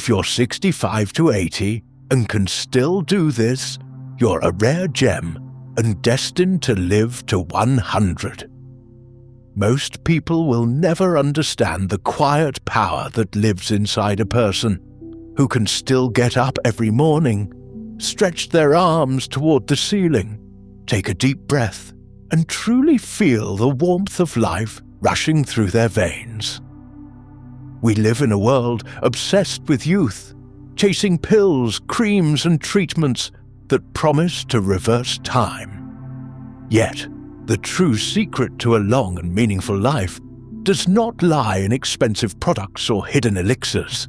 If you're 65 to 80 and can still do this, you're a rare gem and destined to live to 100. Most people will never understand the quiet power that lives inside a person who can still get up every morning, stretch their arms toward the ceiling, take a deep breath, and truly feel the warmth of life rushing through their veins. We live in a world obsessed with youth, chasing pills, creams, and treatments that promise to reverse time. Yet, the true secret to a long and meaningful life does not lie in expensive products or hidden elixirs.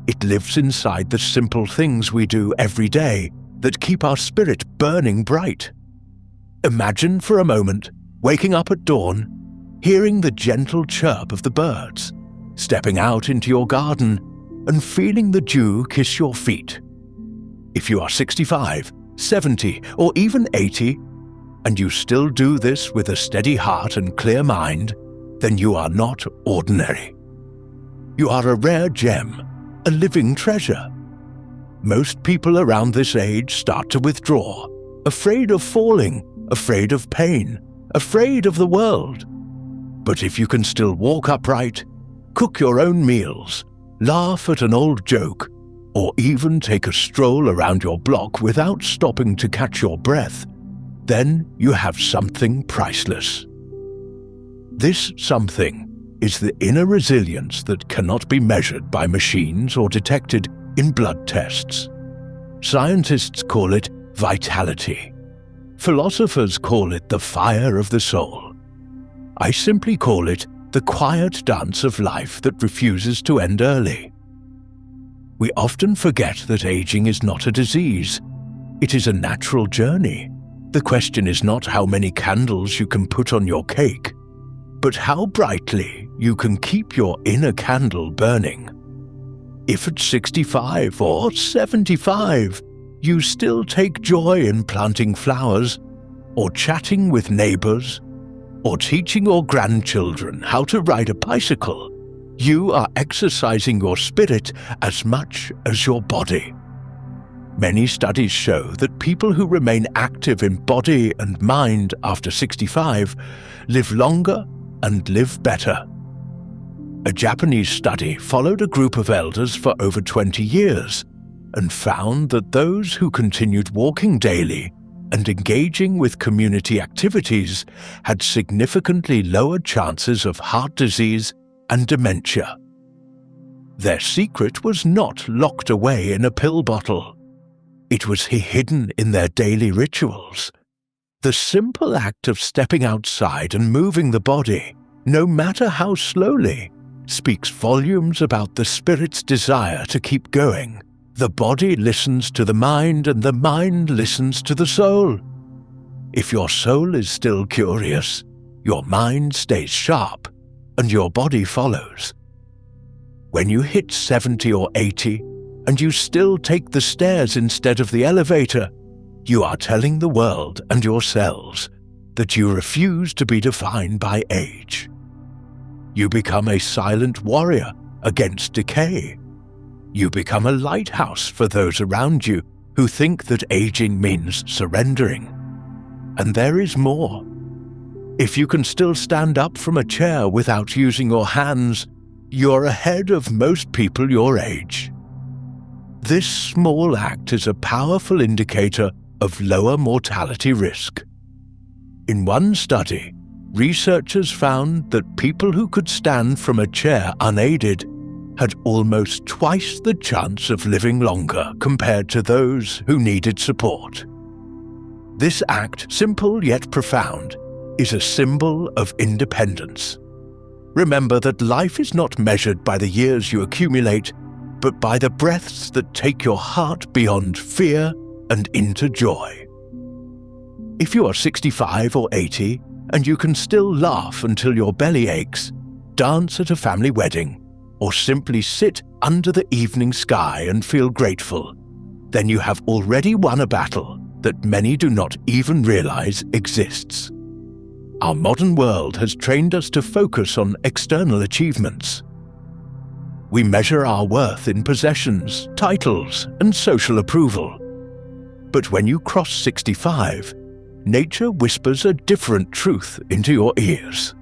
It lives inside the simple things we do every day that keep our spirit burning bright. Imagine for a moment waking up at dawn, hearing the gentle chirp of the birds, stepping out into your garden, and feeling the dew kiss your feet. If you are 65, 70, or even 80, and you still do this with a steady heart and clear mind, then you are not ordinary. You are a rare gem, a living treasure. Most people around this age start to withdraw, afraid of falling, afraid of pain, afraid of the world. But if you can still walk upright, cook your own meals, laugh at an old joke, or even take a stroll around your block without stopping to catch your breath, then you have something priceless. This something is the inner resilience that cannot be measured by machines or detected in blood tests. Scientists call it vitality. Philosophers call it the fire of the soul. I simply call it the quiet dance of life that refuses to end early. We often forget that aging is not a disease. It is a natural journey. The question is not how many candles you can put on your cake, but how brightly you can keep your inner candle burning. If at 65 or 75, you still take joy in planting flowers, or chatting with neighbors, or teaching your grandchildren how to ride a bicycle, you are exercising your spirit as much as your body. Many studies show that people who remain active in body and mind after 65 live longer and live better. A Japanese study followed a group of elders for over 20 years and found that those who continued walking daily and engaging with community activities had significantly lower chances of heart disease and dementia. Their secret was not locked away in a pill bottle. It was hidden in their daily rituals. The simple act of stepping outside and moving the body, no matter how slowly, speaks volumes about the spirit's desire to keep going. The body listens to the mind and the mind listens to the soul. If your soul is still curious, your mind stays sharp and your body follows. When you hit 70 or 80 and you still take the stairs instead of the elevator, you are telling the world and yourselves that you refuse to be defined by age. You become a silent warrior against decay. You become a lighthouse for those around you who think that aging means surrendering. And there is more. If you can still stand up from a chair without using your hands, you're ahead of most people your age. This small act is a powerful indicator of lower mortality risk. In one study, researchers found that people who could stand from a chair unaided had almost twice the chance of living longer compared to those who needed support. This act, simple yet profound, is a symbol of independence. Remember that life is not measured by the years you accumulate, but by the breaths that take your heart beyond fear and into joy. If you are 65 or 80 and you can still laugh until your belly aches, dance at a family wedding, or simply sit under the evening sky and feel grateful, then you have already won a battle that many do not even realize exists. Our modern world has trained us to focus on external achievements. we measure our worth in possessions, titles, and social approval. But when you cross 65, nature whispers a different truth into your ears.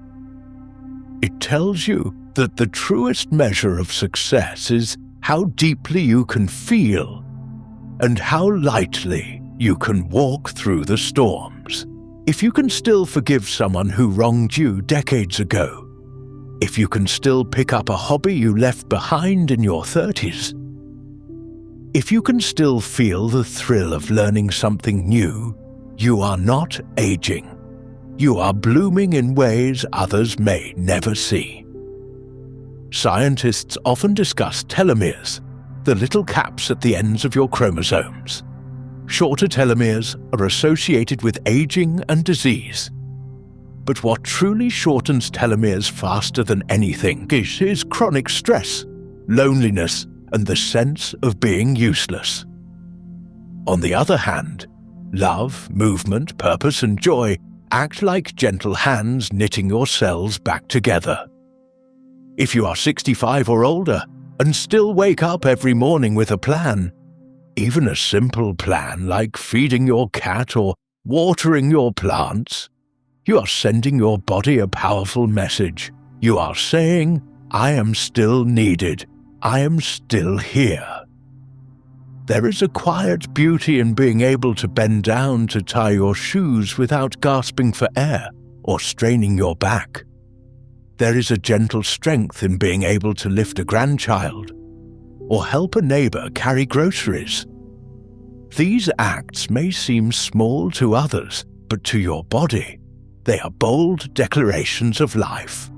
It tells you that the truest measure of success is how deeply you can feel and how lightly you can walk through the storms. If you can still forgive someone who wronged you decades ago, if you can still pick up a hobby you left behind in your 30s, if you can still feel the thrill of learning something new, you are not aging. You are blooming in ways others may never see. Scientists often discuss telomeres, the little caps at the ends of your chromosomes. Shorter telomeres are associated with aging and disease. But what truly shortens telomeres faster than anything is chronic stress, loneliness, and the sense of being useless. On the other hand, love, movement, purpose, and joy act like gentle hands knitting your cells back together. If you are 65 or older and still wake up every morning with a plan, even a simple plan like feeding your cat or watering your plants, you are sending your body a powerful message. You are saying, I am still needed. I am still here. There is a quiet beauty in being able to bend down to tie your shoes without gasping for air or straining your back. There is a gentle strength in being able to lift a grandchild or help a neighbor carry groceries. These acts may seem small to others, but to your body, they are bold declarations of life.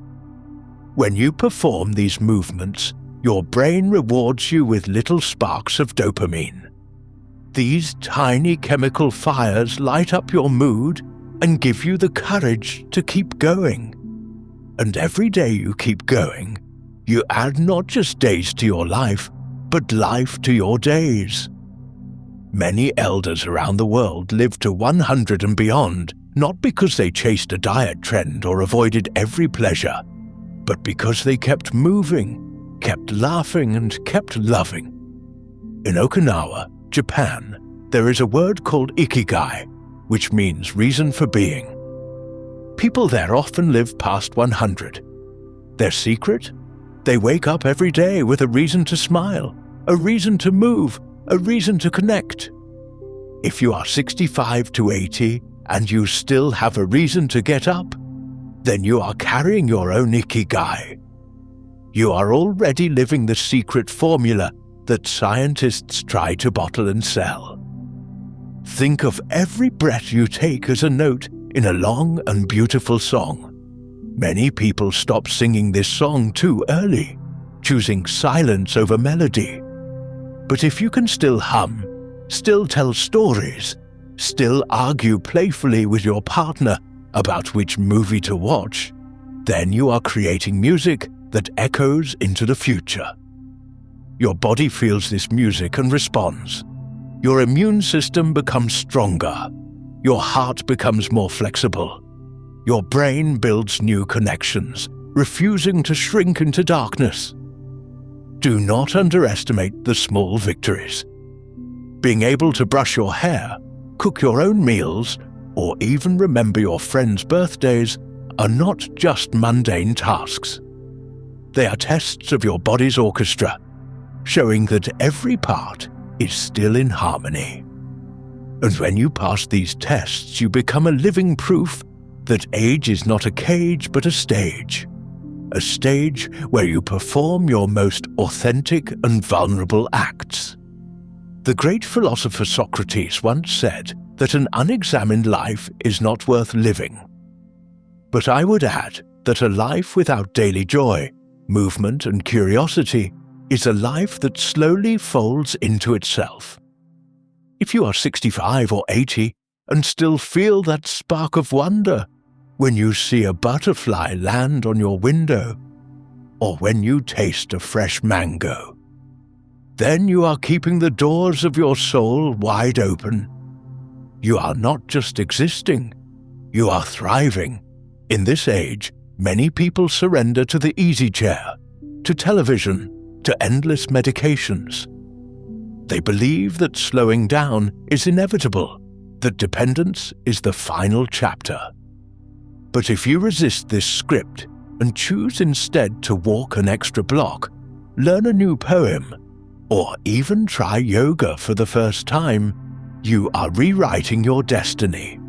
When you perform these movements, your brain rewards you with little sparks of dopamine. These tiny chemical fires light up your mood and give you the courage to keep going. And every day you keep going, you add not just days to your life, but life to your days. Many elders around the world live to 100 and beyond, not because they chased a diet trend or avoided every pleasure, but because they kept moving, kept laughing, and kept loving. In Okinawa, Japan, there is a word called ikigai, which means reason for being. People there often live past 100. Their secret? They wake up every day with a reason to smile, a reason to move, a reason to connect. If you are 65 to 80 and you still have a reason to get up, then you are carrying your own ikigai. You are already living the secret formula that scientists try to bottle and sell. Think of every breath you take as a note in a long and beautiful song. Many people stop singing this song too early, choosing silence over melody. But if you can still hum, still tell stories, still argue playfully with your partner about which movie to watch, then you are creating music that echoes into the future. Your body feels this music and responds. Your immune system becomes stronger. Your heart becomes more flexible. Your brain builds new connections, refusing to shrink into darkness. Do not underestimate the small victories. Being able to brush your hair, cook your own meals, or even remember your friends' birthdays are not just mundane tasks. They are tests of your body's orchestra, showing that every part is still in harmony. And when you pass these tests, you become a living proof that age is not a cage but a stage where you perform your most authentic and vulnerable acts. The great philosopher Socrates once said that an unexamined life is not worth living. But I would add that a life without daily joy, movement, and curiosity is a life that slowly folds into itself. If you are 65 or 80 and still feel that spark of wonder when you see a butterfly land on your window, or when you taste a fresh mango, then you are keeping the doors of your soul wide open. You are not just existing, you are thriving. In this age, many people surrender to the easy chair, to television, to endless medications. They believe that slowing down is inevitable, that dependence is the final chapter. But if you resist this script and choose instead to walk an extra block, learn a new poem, or even try yoga for the first time, you are rewriting your destiny.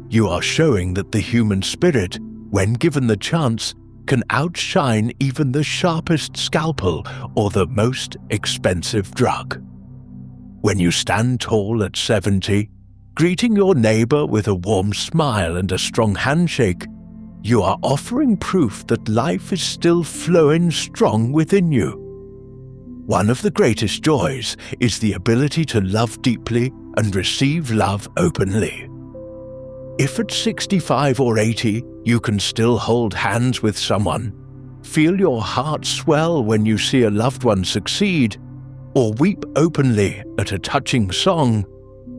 You are showing that the human spirit, when given the chance, can outshine even the sharpest scalpel or the most expensive drug. When you stand tall at 70, greeting your neighbor with a warm smile and a strong handshake, you are offering proof that life is still flowing strong within you. One of the greatest joys is the ability to love deeply and receive love openly. If at 65 or 80 you can still hold hands with someone, feel your heart swell when you see a loved one succeed, or weep openly at a touching song,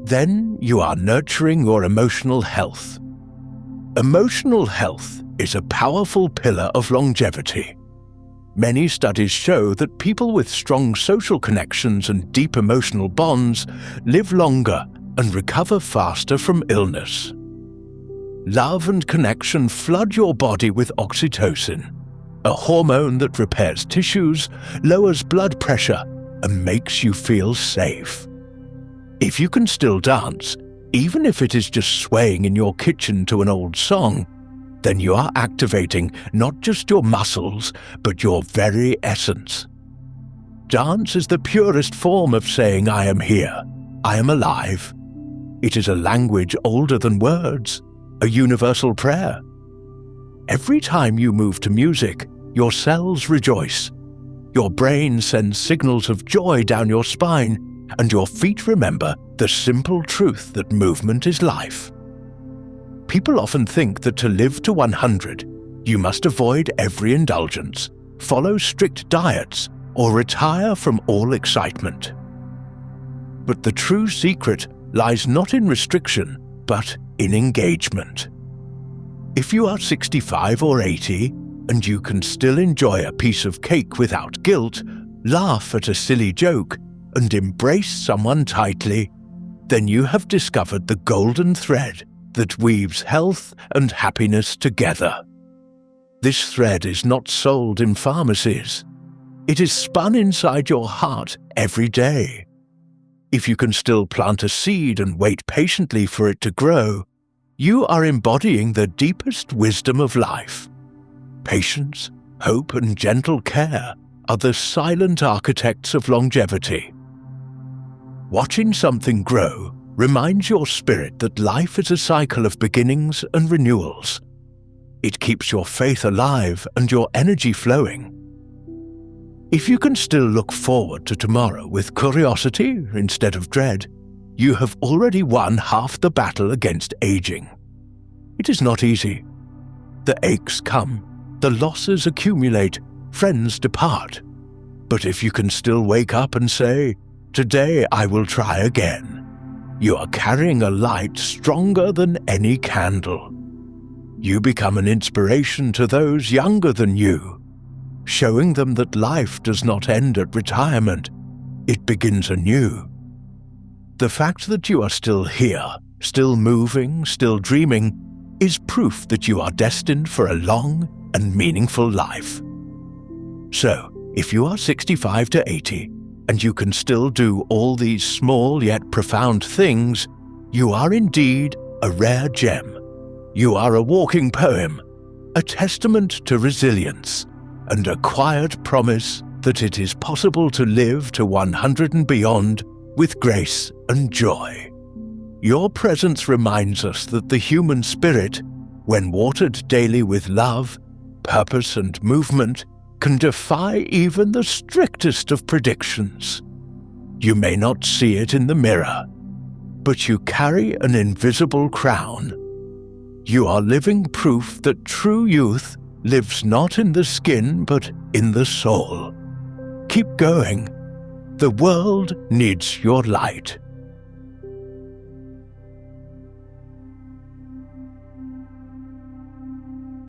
then you are nurturing your emotional health. Emotional health is a powerful pillar of longevity. Many studies show that people with strong social connections and deep emotional bonds live longer and recover faster from illness. Love and connection flood your body with oxytocin, a hormone that repairs tissues, lowers blood pressure, and makes you feel safe. If you can still dance, even if it is just swaying in your kitchen to an old song, then you are activating not just your muscles, but your very essence. Dance is the purest form of saying I am here, I am alive. It is a language older than words, a universal prayer. Every time you move to music, your cells rejoice. Your brain sends signals of joy down your spine, and your feet remember the simple truth that movement is life. People often think that to live to 100, you must avoid every indulgence, follow strict diets, or retire from all excitement. But the true secret lies not in restriction, but in engagement. If you are 65 or 80, and you can still enjoy a piece of cake without guilt, laugh at a silly joke, and embrace someone tightly, then you have discovered the golden thread that weaves health and happiness together. This thread is not sold in pharmacies. It is spun inside your heart every day. If you can still plant a seed and wait patiently for it to grow, you are embodying the deepest wisdom of life. Patience, hope, and gentle care are the silent architects of longevity. Watching something grow reminds your spirit that life is a cycle of beginnings and renewals. It keeps your faith alive and your energy flowing. If you can still look forward to tomorrow with curiosity instead of dread, you have already won half the battle against aging. It is not easy. The aches come, the losses accumulate, friends depart. But if you can still wake up and say, "Today I will try again," you are carrying a light stronger than any candle. You become an inspiration to those younger than you, showing them that life does not end at retirement, it begins anew. The fact that you are still here, still moving, still dreaming, is proof that you are destined for a long and meaningful life. So, if you are 65 to 80, and you can still do all these small yet profound things, you are indeed a rare gem. You are a walking poem, a testament to resilience, and a quiet promise that it is possible to live to 100 and beyond with grace and joy. Your presence reminds us that the human spirit, when watered daily with love, purpose, and movement, can defy even the strictest of predictions. You may not see it in the mirror, but you carry an invisible crown. You are living proof that true youth lives not in the skin but in the soul. Keep going. The world needs your light.